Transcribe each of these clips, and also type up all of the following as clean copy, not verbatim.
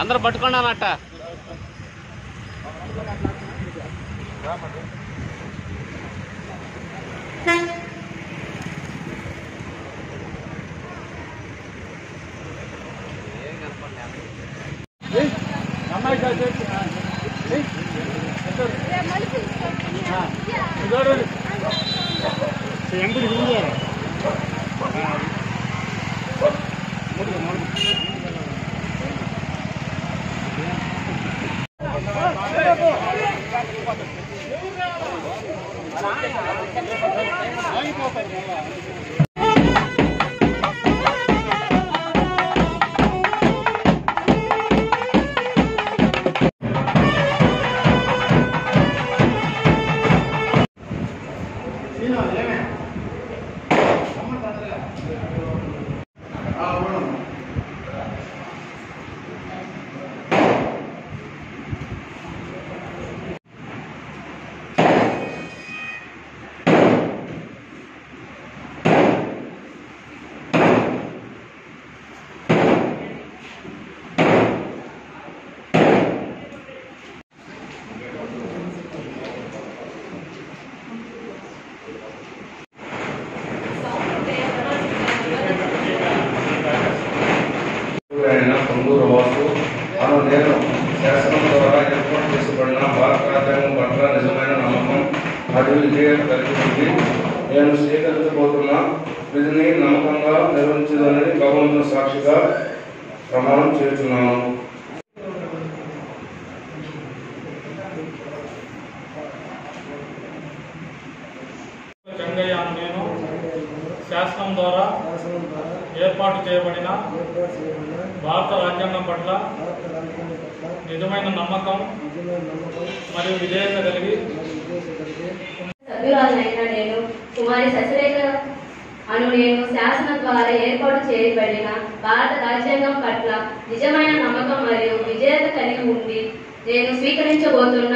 అందరూ పట్టుకున్నానట. నేను శాసనం ద్వారా ఏర్పాటు చేసబడిన భారత రాజ్యాంగం పట్ల నిజమైన నమ్మకం మరియు విధేయత కలిగి ఉంది. నేను స్వీకరించబోతున్న విధిని నమ్మకంగా నిర్వహించదని భగవంతుని సాక్షిగా ప్రమాణం చేస్తున్నాను. నేను శాసనం ద్వారా ఏర్పాటు చేయబడిన భారత రాజ్యాంగం పట్ల నిజమైన నమ్మకం మరియు విధేయత కలిగి సభ్యురాలైన నేను కుమారి శశిరేఖ అను నేను శాసనం ద్వారా ఏర్పాటు చేయబడిన భారత రాజ్యాంగం పట్ల నిజమైన నమ్మకం మరియు విధేయత కలిగి ఉండి నేను స్వీకరించబోతున్న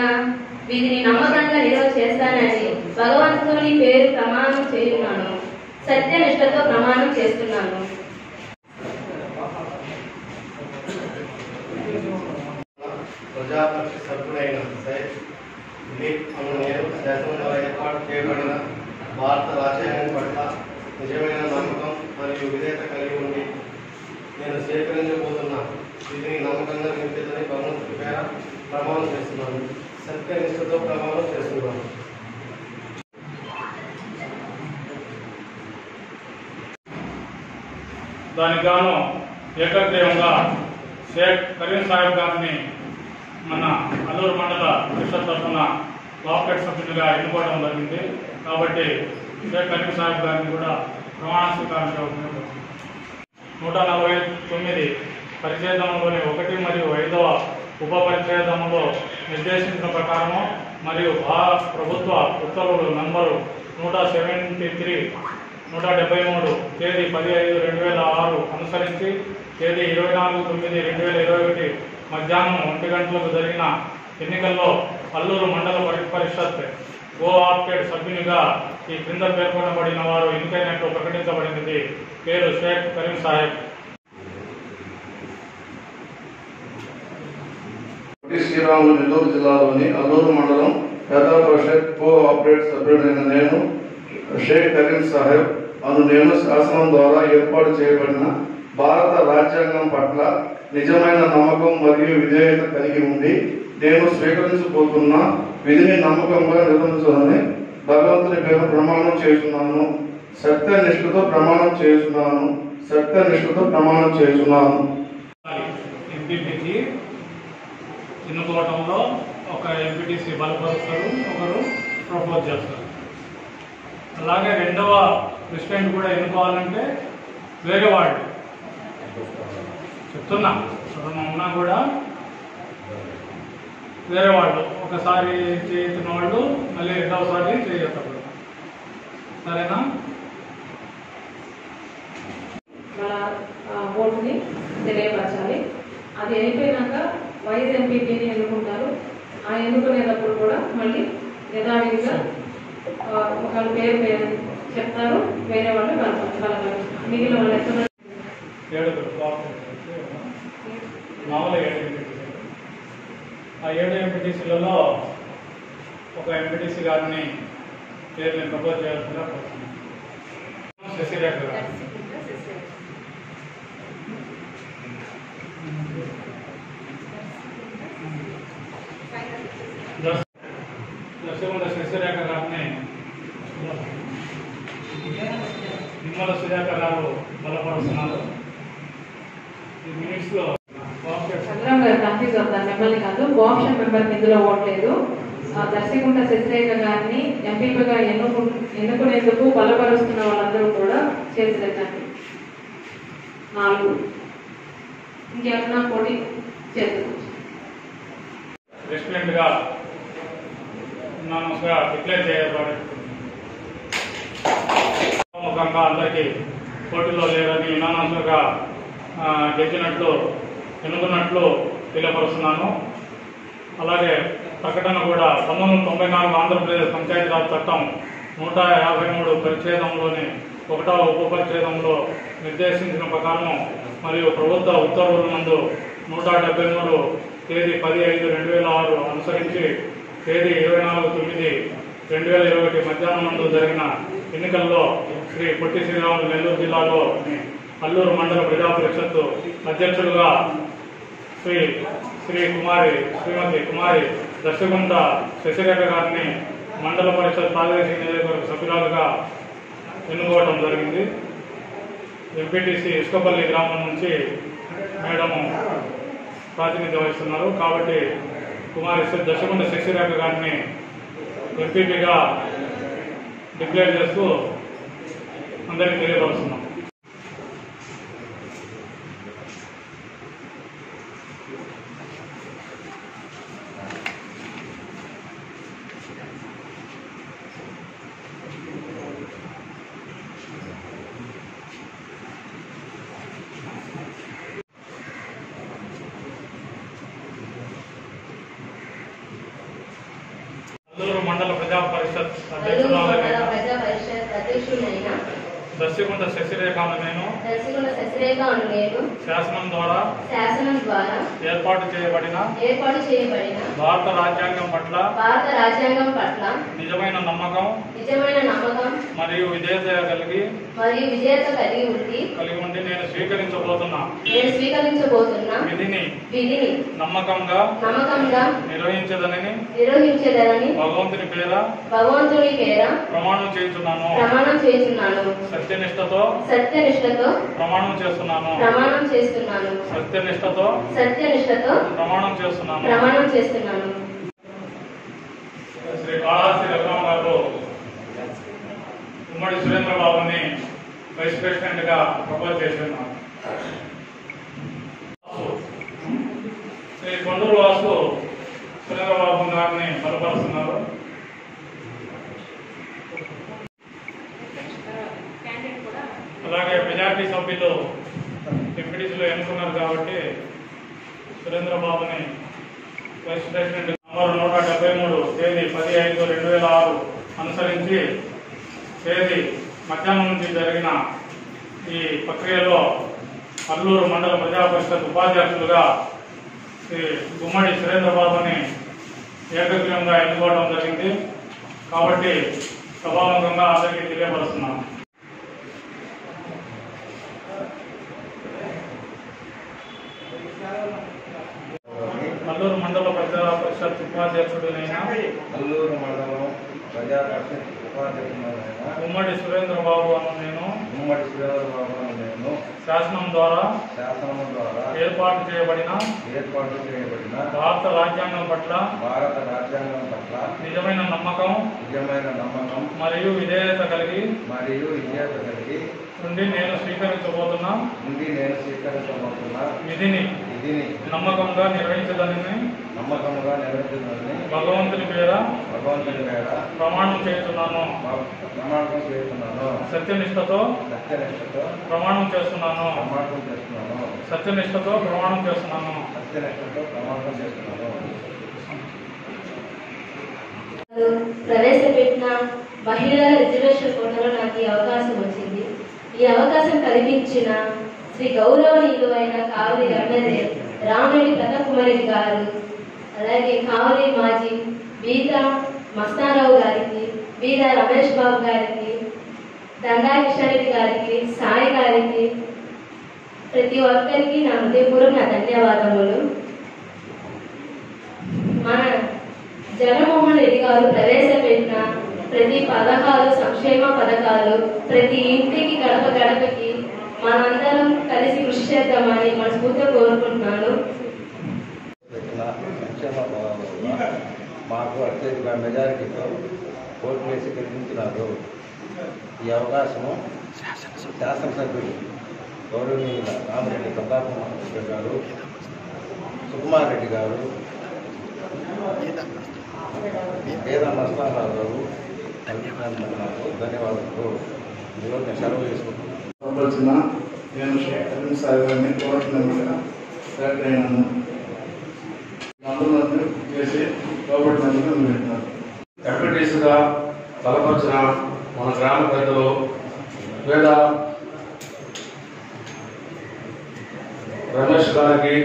విధిని నమ్మకంగా చేస్తానని భగవంతుని పేరు ప్రమాణం చేయున్నాను. సత్యనిష్టతో ప్రమాణం చేస్తున్నాను. ప్రజాపక్ష సభ్యుడైన నేను శాసనం ద్వారా ఏర్పాటు చేయబడిన భారత రాజ్యాంగం పట్ల నిజమైన నమ్మకం మరియు విధేయత కలిగి ఉండి నేను స్వీకరించబోతున్న విధిని నమ్మకంగా నిర్వహించదని భగవంతుడి పేర ప్రమాణం చేస్తున్నాను. సత్యనిష్టతో ప్రమాణం చేస్తున్నాను. దానికి గాను ఏకగ్రీవంగా షేక్ కరీం సాహెబ్ గారిని మన అల్లూరు మండల పరిషత్ తరఫున కాపరేట్ సభ్యునిగా ఎన్నుకోవడం జరిగింది. కాబట్టి షేక్ కరీం సాహెబ్ గారిని కూడా ప్రమాణ స్వీకారం చేయవచ్చు. 149 పరిచ్ఛేదంలోని 1 మరియు 5వ ఉప పరిచ్ఛేదంలో నిర్దేశించిన ప్రకారము మరియు ప్రభుత్వ ఉత్తర్వులు నంబరు 173 తేదీ 10/5/2006 అనుసరించి తేదీ 24/9/2021 మధ్యాహ్నం 1 గంటలకు జరిగిన ఎన్నికల్లో అల్లూరు మండల పరిషత్ కోఆప్టెడ్ సభ్యునిగా ఈ క్రింద పేర్కొనబడిన వారు ఎన్నికైనట్లు ప్రకటించబడినది. పేరు షేక్ కరీం సాహెబ్. శ్రీరాములు నెల్లూరు జిల్లాలోని అల్లూరు మండలం ప్రజా పరిషత్ కోఆపరేట్ సభ్యుడైన నేను షేక్ కరీం సాహెబ్ అను నేను శాసనం ద్వారా ఏర్పాటు చేయబడిన భారత రాజ్యాంగం పట్ల నిజమైన నమ్మకం మరియు విధేయత కలిగి ఉండి నేను స్వీకరించబోతున్న విధిని నమ్మకంగా నిర్వహించాలని భగవంతుని పేరు ప్రమాణం చేస్తున్నాను. సత్యనిష్టతో ప్రమాణం చేస్తున్నాను. సత్యనిష్టతో ప్రమాణం చేస్తున్నాను. ఎంపీటీసీ ఎన్నుకోవడంలో ఒక ఎంపీటీసీ బలపరుస్తారు, ఒకరు ప్రపోజ్ చేస్తారు. అలాగే రెండవ ప్రెసిడెంట్ కూడా ఎన్నుకోవాలంటే వేరే వాళ్ళు చెప్తున్నా ఉన్నా కూడా వేరే వాళ్ళు ఒకసారి చేసిన వాళ్ళు మళ్ళీ రెండవసారి చేయగలుగుతారు. సరేనా? మన ఓటుని తెలియపరచాలి. అది అయిపోయినాక వైస్ ఎంపీపీని ఎన్నుకుంటారు. ఆ ఎన్నుకునేటప్పుడు కూడా మళ్ళీ యథావిధిగా ఒకళ్ళ పేరు చెప్తారు, వేరే వాళ్ళు కలపాలి. మిగిలిన వాళ్ళు ఎక్కడ మామూలుగా ఆ 7 ఎంపీటీసీలలో ఒక ఎంపీటీసీ గారిని పేరుని ప్రపోజ్ చేయాల్సిందిగా కోరుతున్నాను. శశిరేఖ గారు. దర్శకుంట శశిరేఖ గారిని నిమ్మల సుజాత గారు బలపరుస్తున్నారు. ఈ మినిట్స్లో చంద్రం గారు కన్ఫ్యూజ్ అవుతారు. మిమ్మల్ని కాదు, కోఆప్షన్ మెంబర్ ఇందులో ఓట్లేదు. దర్శకుంట శశిరేఖ గారిని ఎంపీగా ఎన్నుకునేందుకు బలపరుస్తున్న వాళ్ళందరూ కూడా చేతులెత్తండి. 4. ఇంకెవరన్నా పోటీ చేతులు. ప్రెసిడెంట్ గా ఉన్నానుగా డిక్లేర్ చేయబడి ముఖంగా అందరికీ పోటీలో లేరని యునానస్గా గెలిచినట్లు ఎన్నుకున్నట్లు తెలియపరుస్తున్నాను. అలాగే ప్రకటన కూడా 1994 ఆంధ్రప్రదేశ్ పంచాయతీరాజ్ చట్టం 153 పరిచ్ఛేదంలోని 1వ ఉపపరిచ్ఛేదంలో నిర్దేశించిన ప్రకారం మరియు ప్రభుత్వ ఉత్తర్వుల నందు 173 తేదీ 10/5/2006 అనుసరించి తేదీ 24/9/2021 మధ్యాహ్నం నందు జరిగిన ఎన్నికల్లో శ్రీ పొట్టి శ్రీరాములు నెల్లూరు జిల్లాలోని అల్లూరు మండల ప్రజా పరిషత్ అధ్యక్షులుగా శ్రీమతి కుమారి దర్శకుంట శశిరేఖ గారిని మండల పరిషత్ ప్రాదేశిక నియోజకవర్గ సభ్యురాలుగా ఎన్నుకోవడం జరిగింది. ఎంపీటీసీ ఇసుకపల్లి గ్రామం నుంచి మేడము ప్రాతినిధ్యం వహిస్తున్నారు. కాబట్టి దర్శకుంట శశిరేఖ గారిని ఎంపీపీగా డిక్లేర్ చేస్తూ అందరికీ తెలియపరుస్తున్నాం. అల్లూరు మండల ప్రజా పరిషత్ అధ్యక్షుడైన దర్శకుంట శశిరేఖ అను నేను శాసనం ద్వారా ఏర్పాటు చేయబడిన భారత రాజ్యాంగం పట్ల నిజమైన నమ్మకం మరియు విధేయత కలిగి ఉండి నేను స్వీకరించబోతున్న విధిని నమ్మకంగా నిర్వహించదనని భగవంతుని పేర ప్రమాణం చేస్తున్నాను. సత్యనిష్టతో ప్రమాణం చేస్తున్నాను. సత్యనిష్టతో ప్రమాణం చేస్తున్నాను. శ్రీ కాళహస్తి రఘురామ గారు ఉమ్మడి సురేంద్రబాబుని వైస్ ప్రెసిడెంట్ గా ప్రపోజ్ చేస్తున్నారు. శ్రీ కొండూరు వాసు సురేంద్రబాబు గారిని బలపరుస్తున్నారు. అలాగే మెజార్టీ సభ్యులు ఎంపీటీసీలో ఎన్నుకున్నారు కాబట్టి సురేంద్రబాబుని వైస్ ప్రెసిడెంట్ నంబర్ 173 తేదీ 10/5/2006 అనుసరించి తేదీ మధ్యాహ్నం నుంచి జరిగిన ఈ ప్రక్రియలో అల్లూరు మండల ప్రజా పరిషత్ ఉపాధ్యక్షులుగా శ్రీ గుమ్మడి సురేంద్రబాబుని ఏకగ్రీవంగా ఎన్నుకోవడం జరిగింది. కాబట్టి సభాముఖంగా అందరికీ తెలియపరుస్తున్నాను. అల్లూరు మండల ప్రజా పరిషత్ ఉపాధ్యక్షుడైన ఉమ్మడి సురేంద్రబాబు అను నేను శాసనం ద్వారా ఏర్పాటు చేయబడిన భారత రాజ్యాంగం పట్ల నిజమైన నమ్మకం మరియు విధేయత కలిగి ఉండి నేను స్వీకరించబోతున్న విధిని నమ్మకంగా నిర్వహించదని భగవంతుని పేర ప్రమాణం చేస్తున్నాను. సత్యనిష్టతో ప్రమాణం చేస్తున్నాను. సత్యనిష్టతో ప్రమాణం చేస్తున్నాను. ప్రవేశపెట్టిన మహిళల రిజర్వేషన్ కోటాలో నాకు ఈ అవకాశం వచ్చింది. ఈ అవకాశం కల్పించిన శ్రీ గౌరవనీయులు అయిన కావలి ఎమ్మెల్యే రామిరెడ్డి ప్రతాప్ కుమార్ రెడ్డి గారు అలాగే కావలి మాజీ బీద మస్తారావు గారికి, బీద రమేష్ బాబు గారికి, దండా కిషారెడ్డి గారికి, సాయి గారికి, ప్రతి ఒక్కరికి నా హృదయపూర్వక ధన్యవాదములు. మన జగన్మోహన్ రెడ్డి గారు ప్రవేశపెట్టిన ప్రతి పథకాలు, సంక్షేమ పథకాలు ప్రతి ఇంటికి గడప గడపకి మనందరం కలిసి కృషి చేద్దామని మనస్ఫూర్తిగా కోరుకుంటున్నాను. మాకు అత్యధిక మెజారిటీతో ఓట్లు వేసి గెలిపించినారు. ఈ అవకాశము శాసనసభ్యులు గౌరవనీయుల రామిరెడ్డి ప్రతాప్ గారు, సుకుమార్ రెడ్డి గారు, వేద మస్తారావు గారు నాకు ధన్యవాదాలు. ఈరోజు నేను సెలవు చేసుకుంటున్నాను. నేను షేక్ కరీం సాహెబ్ గారిని కోరుతున్నాను. సెలెక్ట్ అయినాను. అందరూ చేసి కోరుకుంటున్నందుకు వింటున్నాను. ఎంపీటీసీగా బలపరిచిన మన గ్రామ పెద్దలు వేద రమేష్ గారికి,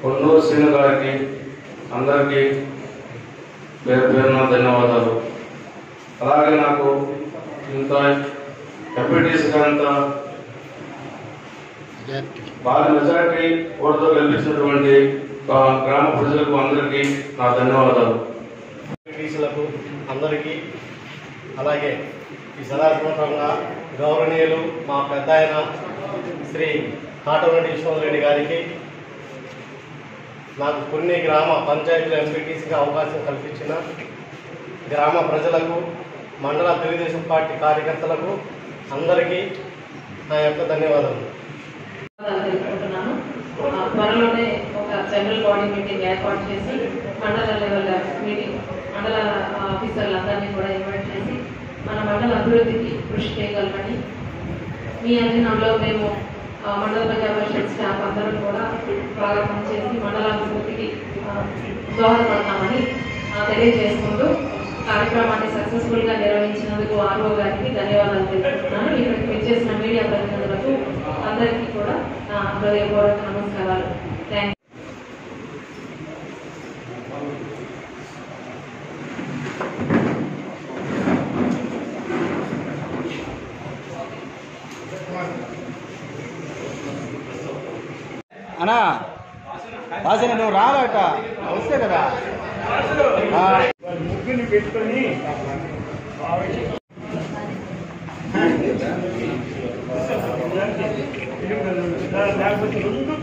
కొన్నూరు శ్రీను గారికి అందరికీ పేరు పేరున ధన్యవాదాలు. అలాగే నాకు ఇంత ఎంపీటీసీగా అంత భారీ మెజారిటీ ఓటుతో గెలిపించినటువంటి గ్రామ ప్రజలకు అందరికీ నా ధన్యవాదాలు. ఎంపీటీసీలకు అందరికీ, అలాగే ఈ సదాత్మకంగా గౌరవనీయులు మా పెద్ద ఆయన శ్రీ కాటమరెడ్డి విశ్వనాథరెడ్డి గారికి, నాకు కొన్ని గ్రామ పంచాయతీల ఎంపీటీసీగా అవకాశం కల్పించిన గ్రామ ప్రజలకు, మండల తెలుగుదేశం పార్టీ కార్యకర్తలకు అందరికీ నా యొక్క ధన్యవాదాలు. తెలుసుకుంటున్నాను. త్వరలోనే ఒక జనరల్ బాడీ మీటింగ్ ఏర్పాటు చేసి మండల లెవెల్ మీటింగ్, మండల ఆఫీసర్లందరినీ కూడా ఇన్వైట్ చేసి మన మండల అభివృద్ధికి కృషి చేయగలమని, మీ అధీనంలో మేము మండల ప్రజా పరిషత్ స్టాఫ్ అందరం కూడా బాగా పనిచేసి మండల అభివృద్ధికి దోహదపడతామని తెలియజేసుకుంటూ కార్యక్రమాన్ని సక్సెస్ఫుల్గా నిర్వహించినందుకు ఆర్ఓ గారికి ధన్యవాదాలు తెలుపుతున్నాను. ఇక్కడికి విచ్చేసిన మీడియా ప్రతినిధులకు అందరికీ కూడా నా హృదయపూర్వక నమస్కారాలు. థ్యాంక్ అన్నా రాసిన నువ్వు రావాట వస్తే కదా ముగ్గురిని పెట్టుకొని లేకపోతే రెండు